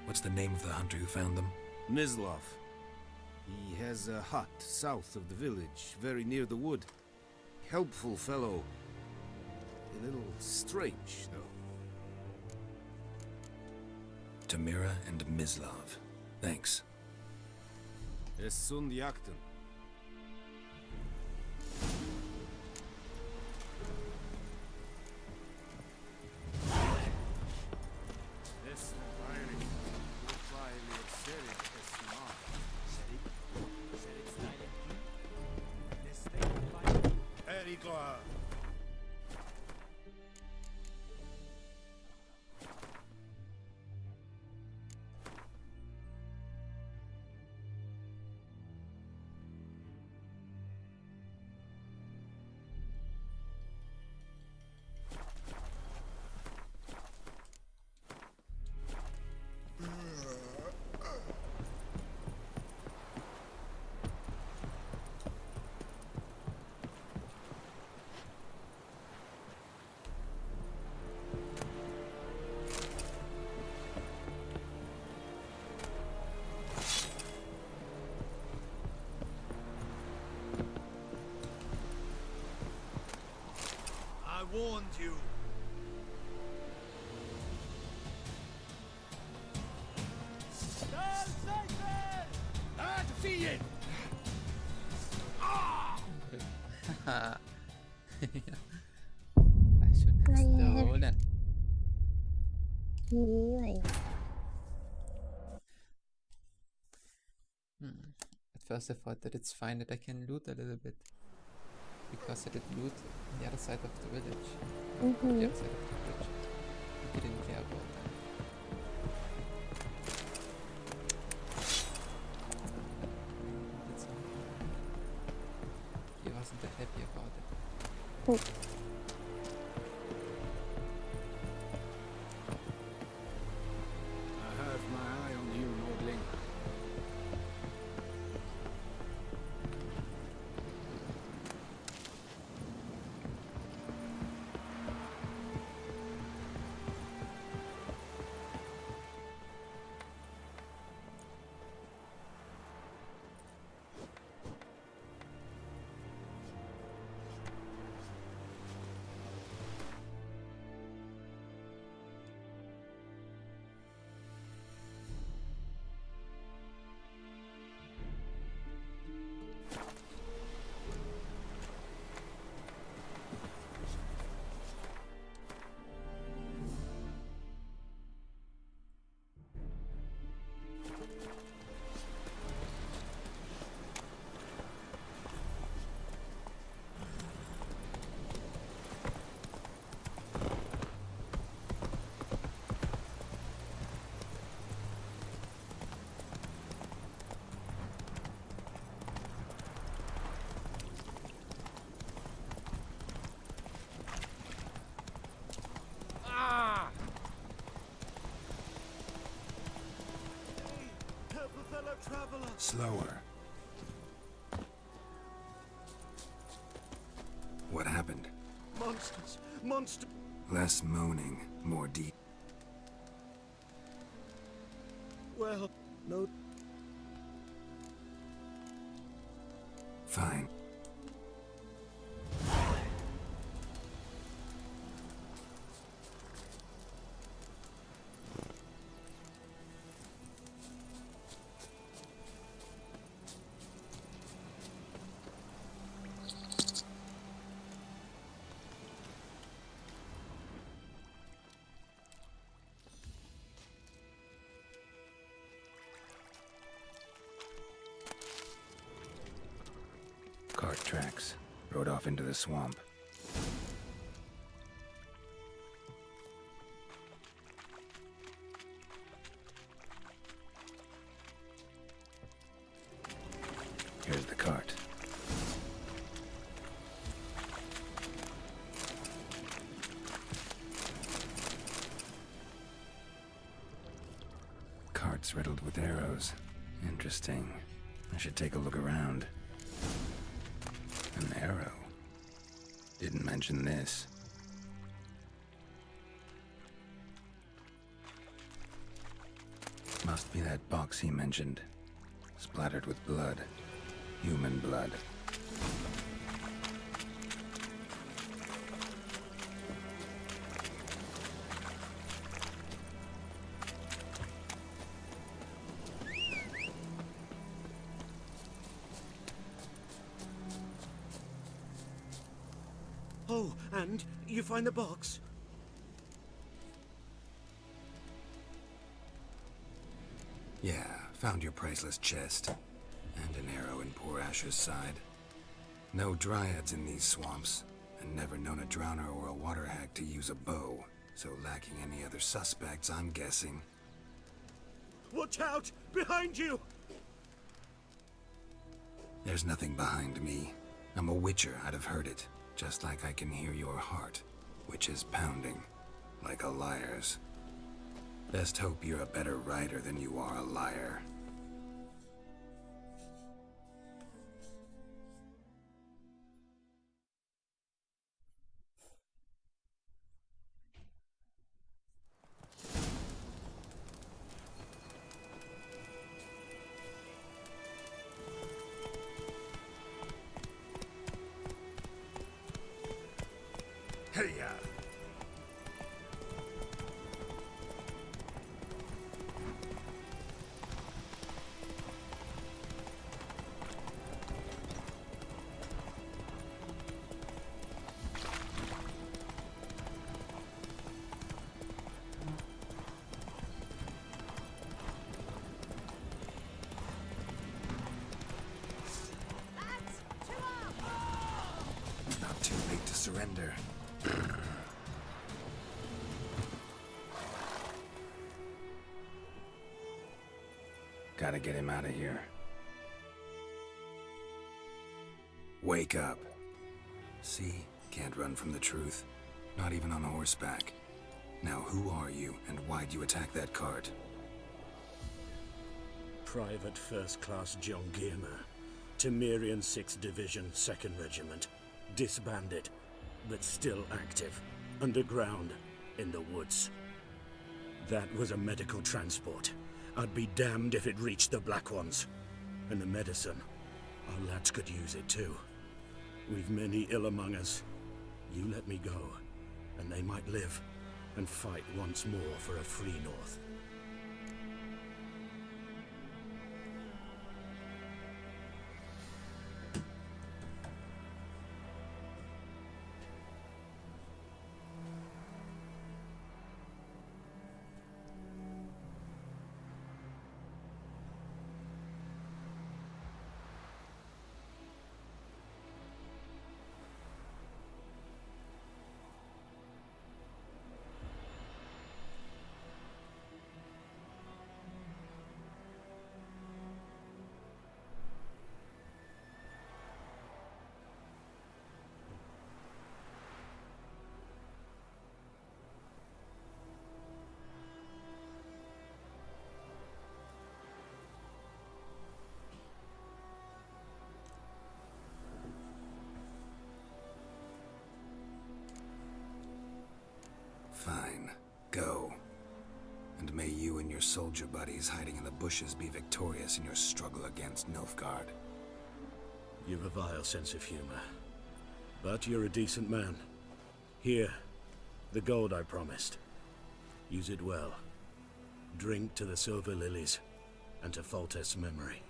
What's the name of the hunter who found them? Mislav. He has a hut south of the village, very near the wood. Helpful fellow. A little strange, though. Tomira and Mislav. Thanks. Es sunt jakten. I warned you. I should have stolen. At first I thought that it's fine that I can loot a little bit. Because I did loot on the other side of the village. The other side of the bridge. I didn't care about that. That's all. He wasn't that happy about it. I have my eye on you, Nordling. Slower. What happened? Monsters! Monster! Less moaning, more deep. Well, no. Fine. rode off into the swamp. Here's the cart. Cart's riddled with arrows. Interesting. I should take a look around. An arrow. Didn't mention this. Must be that box he mentioned. Splattered with blood. Human blood. Oh, and you find the box? Yeah, found your priceless chest. And an arrow in poor Asher's side. No dryads in these swamps, and never known a drowner or a water hag to use a bow. So lacking any other suspects, I'm guessing. Watch out! Behind you! There's nothing behind me. I'm a witcher, I'd have heard it. Just like I can hear your heart, which is pounding, like a liar's. Best hope you're a better writer than you are a liar. Hey-ya! Not too late to surrender. Gotta get him out of here. Wake up. See? Can't run from the truth. Not even on horseback. Now who are you, and why'd you attack that cart? Private First Class John Giermer, Temerian 6th Division, 2nd Regiment. Disbanded, but still active. Underground, in the woods. That was a medical transport. I'd be damned if it reached the Black Ones. And the medicine, our lads could use it too. We've many ill among us. You let me go, and they might live, and fight once more for a free North. Fine. Go. And may you and your soldier buddies hiding in the bushes be victorious in your struggle against Nilfgaard. You've a vile sense of humor. But you're a decent man. Here, the gold I promised. Use it well. Drink to the silver lilies, and to Foltest's memory.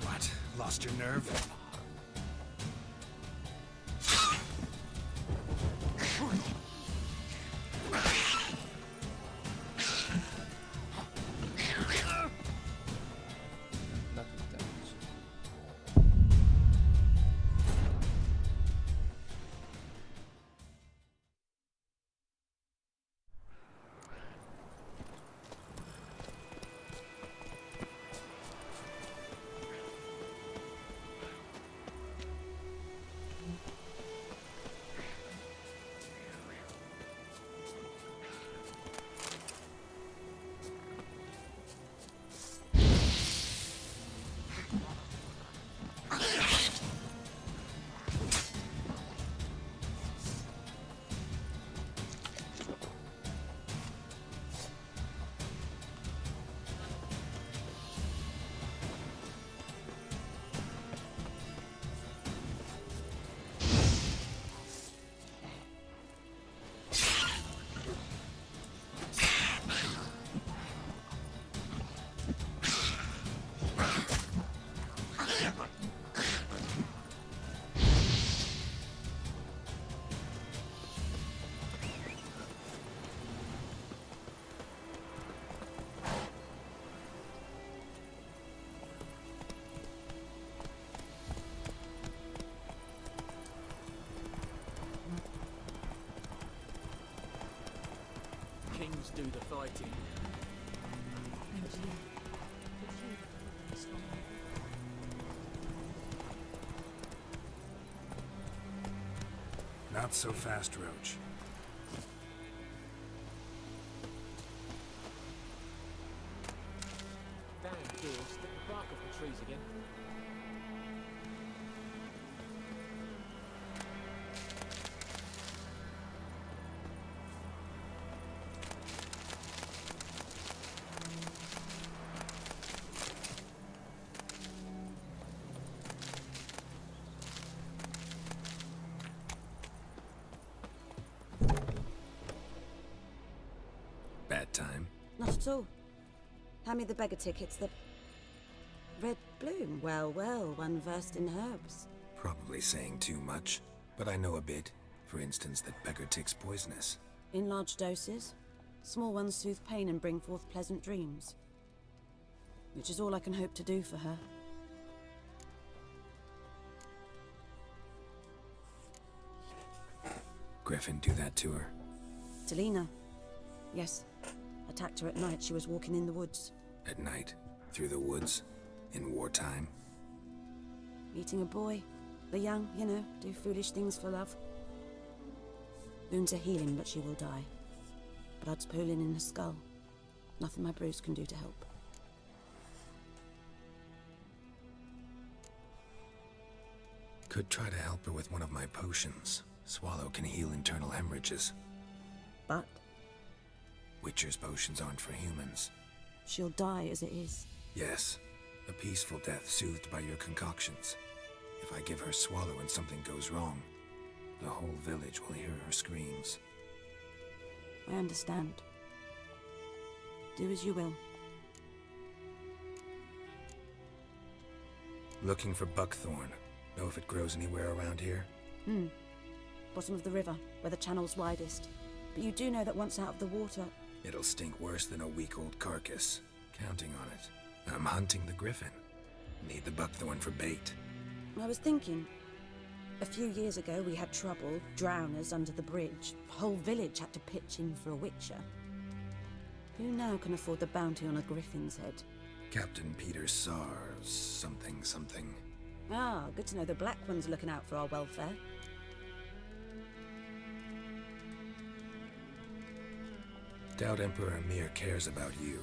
What? Lost your nerve? Lot of damage. Kings do the fighting. Not so fast, Roach. Damn deer, stick the bark off the trees again. Bad time. Not at all. Hand me the beggar tickets, the red bloom. Well, well, one versed in herbs. Probably saying too much, but I know a bit. For instance, that beggar tick's poisonous. In large doses. Small ones soothe pain and bring forth pleasant dreams. Which is all I can hope to do for her. Griffin do that to her? Selena. Yes. Attacked her at night. She was walking in the woods. At night? Through the woods? In wartime? Meeting a boy. The young, you know, do foolish things for love. Wounds are healing, but she will die. Blood's pooling in her skull. Nothing my bruise can do to help. Could try to help her with one of my potions. Swallow can heal internal hemorrhages. But? Witcher's potions aren't for humans. She'll die as it is. Yes. A peaceful death soothed by your concoctions. If I give her Swallow and something goes wrong, the whole village will hear her screams. I understand. Do as you will. Looking for buckthorn. Know if it grows anywhere around here? Bottom of the river, where the channel's widest. But you do know that once out of the water... It'll stink worse than a week-old carcass. Counting on it. I'm hunting the griffin. Need the buckthorn for bait. I was thinking... A few years ago we had trouble, drowners under the bridge. The whole village had to pitch in for a witcher. Who now can afford the bounty on a griffin's head? Captain Peter Sars, something. Ah, good to know the Black One's looking out for our welfare. Doubt Emperor Mir cares about you,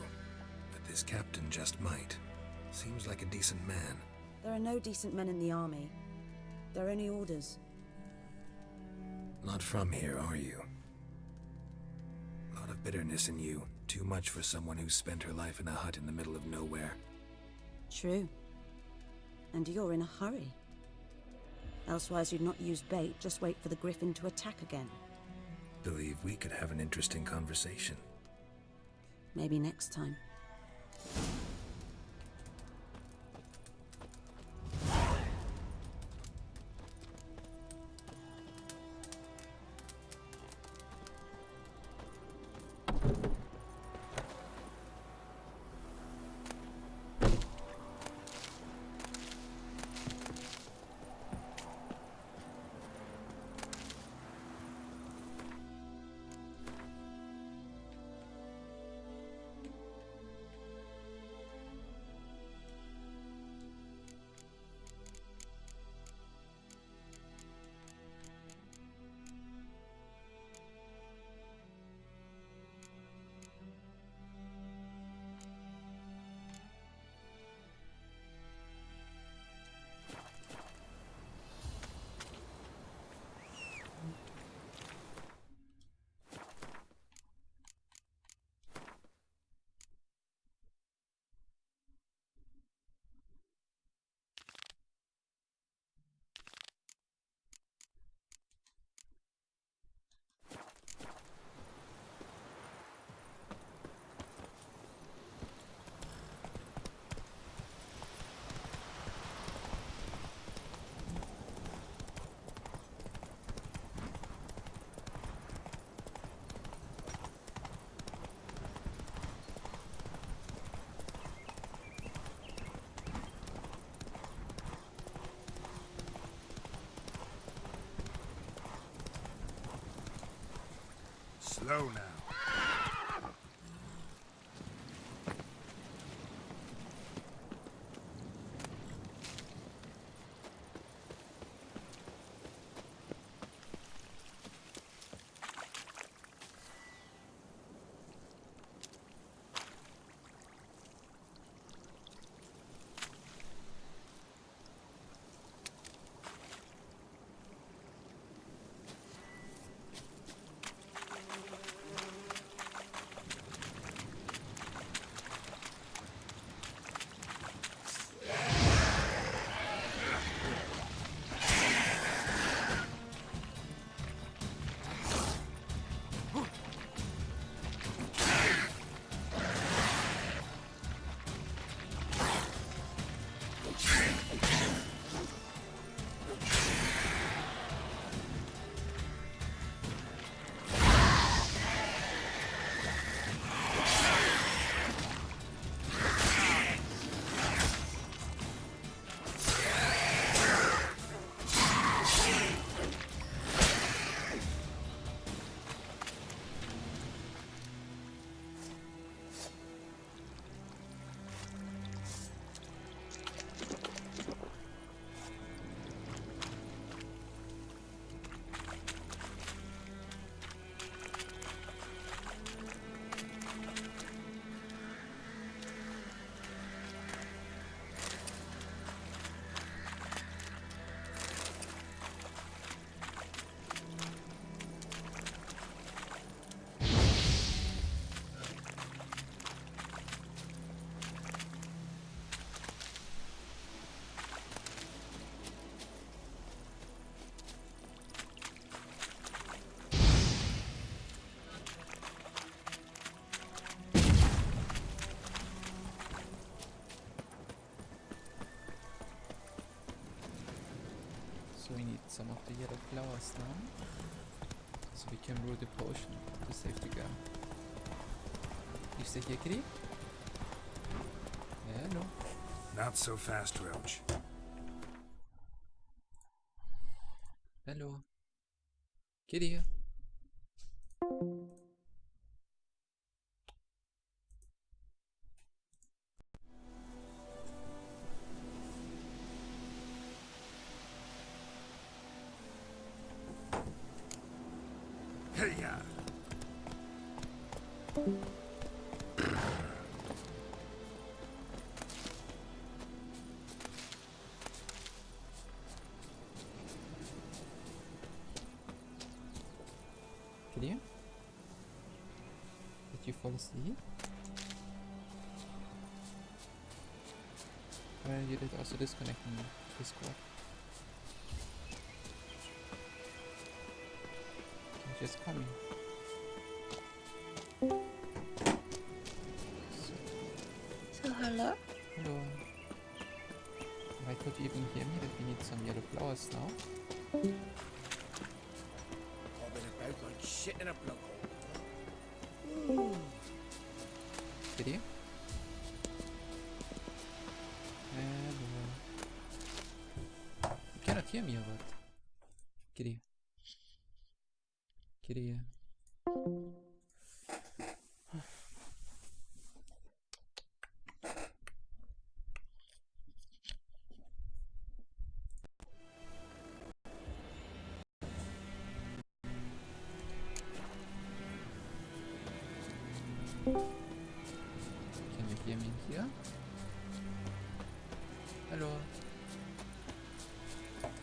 but this captain just might. Seems like a decent man. There are no decent men in the army. They're only orders. Not from here, are you? Lot of bitterness in you. Too much for someone who spent her life in a hut in the middle of nowhere. True. And you're in a hurry. Elsewise you'd not use bait, just wait for the griffin to attack again. believe we could have an interesting conversation. Maybe next time. Slow now. So we need some of the yellow flowers now, so we can brew the potion to save the girl. You stay here, kitty? Hello. Not so fast, Roach. Hello. Kitty. Hey-ya! Kitty? Did you fall asleep? Well, you did also disconnect from Discord. Can you just come? Hello? Hello. Why could you even hear me that we need some yellow flowers now? Hobbing about like shit in a plug hole. Kitty? Hello. You cannot hear me or what? Kitty. Kitty. Can you hear me here? Hello.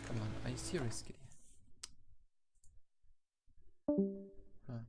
Come on, are you serious, Kitty? Huh.